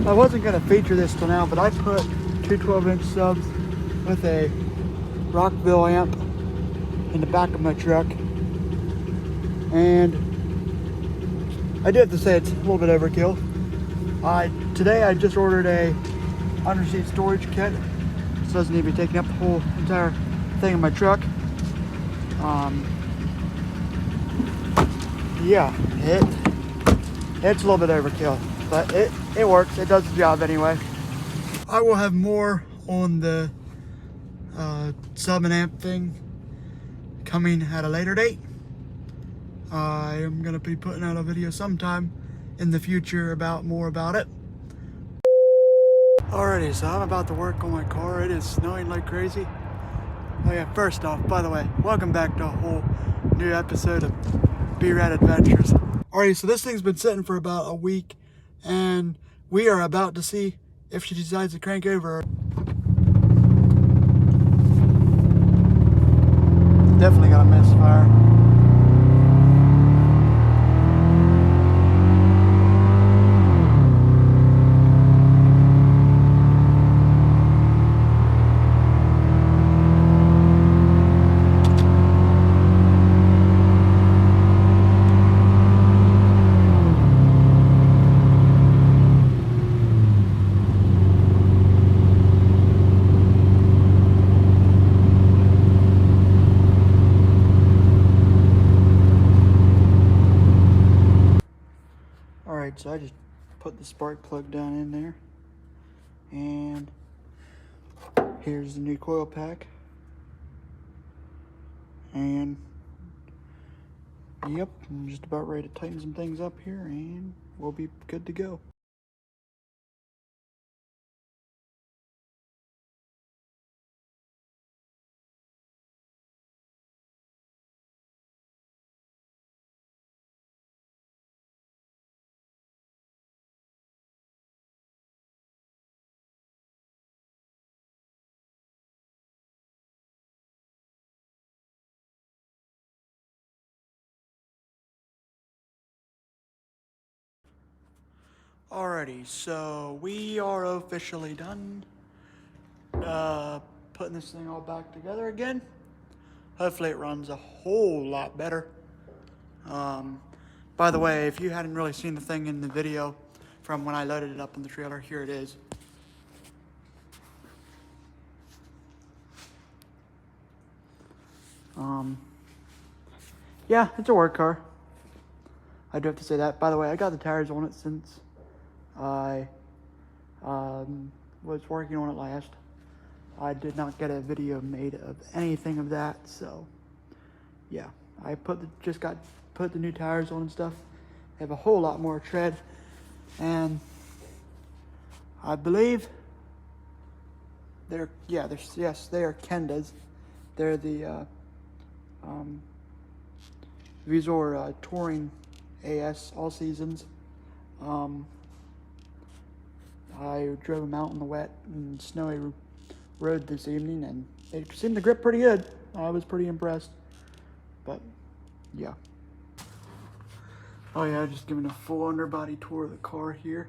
I wasn't going to feature this till now, but I put two 12-inch subs with a Rockville amp in the back of my truck. And I do have to say it's a little bit overkill. Today I just ordered a underseat storage kit. This doesn't need to be taking up the whole entire thing in my truck. Yeah, it's a little bit overkill, but it works. It does the job anyway. I will have more on the sub and amp thing coming at a later date. I am gonna be putting out a video sometime in the future about more about it. Alrighty, so I'm about to work on my car. It is snowing like crazy. Oh yeah, first off, by the way, welcome back to a whole new episode of B-Rad Adventures. Alrighty, so this thing's been sitting for about a week, and we are about to see if she decides to crank over. Definitely got a misfire. Alright, so I just put the spark plug down in there, and here's the new coil pack, and yep, I'm just about ready to tighten some things up here and we'll be good to go. Alrighty, so we are officially done putting this thing all back together again. Hopefully it runs a whole lot better. By the way, if you hadn't really seen the thing in the video from when I loaded it up on the trailer, here it is. Yeah, it's a work car. I do have to say that. By the way, I got the tires on it since I was working on it last. I did not get a video made of anything of that, so yeah. I put the new tires on and stuff. They have a whole lot more tread, and I believe they are Kendas. They're the these are Touring AS all seasons. I drove them out in the wet and snowy road this evening, and they seemed to grip pretty good. I was pretty impressed, but yeah. Oh yeah, just giving a full underbody tour of the car here.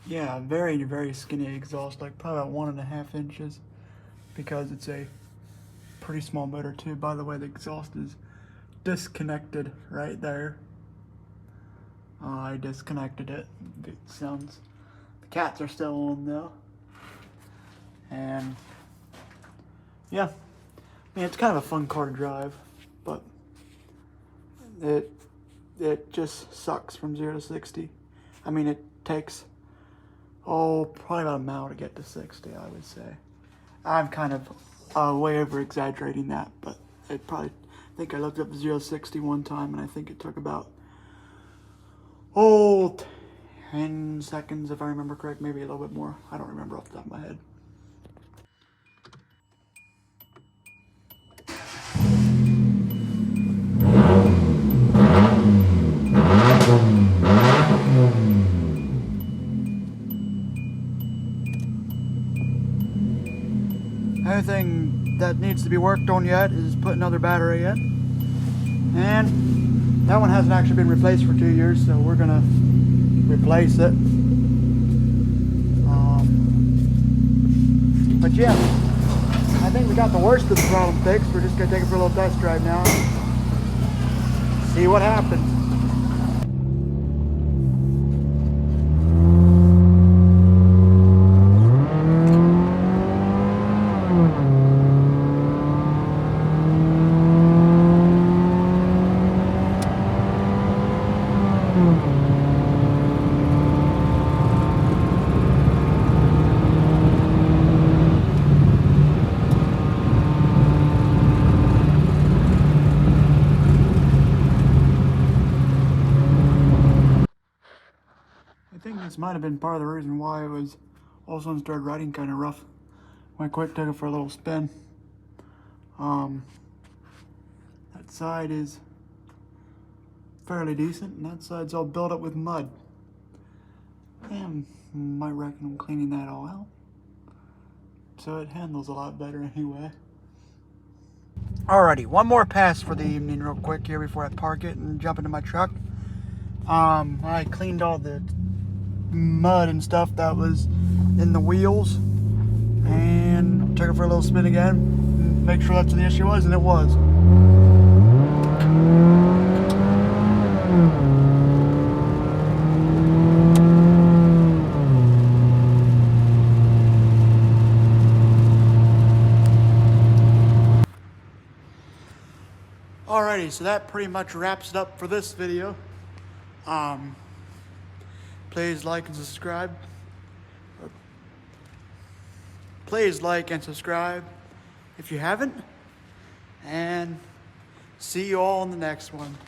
Yeah, very, very skinny exhaust, like probably about 1.5 inches, because it's a pretty small motor too. By the way, the exhaust is disconnected right there. I disconnected it. It sounds, the cats are still on though. And yeah, I mean, it's kind of a fun car to drive, but it just sucks from 0 to 60. I mean, it takes probably about a mile to get to 60, I would say. I'm kind of way over exaggerating that, but I think I looked up 0 to 60 one time, and I think it took about 10 seconds if I remember correct, maybe a little bit more. I don't remember off the top of my head. Anything that needs to be worked on yet is put another battery in. And That one hasn't actually been replaced for 2 years, so we're gonna replace it. But yeah, I think we got the worst of the problem fixed. We're just gonna take it for a little test drive now. See what happens. I think this might have been part of the reason why it was all of a sudden started riding kind of rough. Went quick, took it for a little spin. That side is fairly decent, and that side's all built up with mud. And might reckon I'm cleaning that all out, so it handles a lot better anyway. Alrighty, one more pass for the evening real quick here before I park it and jump into my truck. I cleaned all the mud and stuff that was in the wheels and took it for a little spin again, make sure that's what the issue was, and it was. Alrighty, so that pretty much wraps it up for this video. Please like and subscribe. Please like and subscribe if you haven't. And see you all in the next one.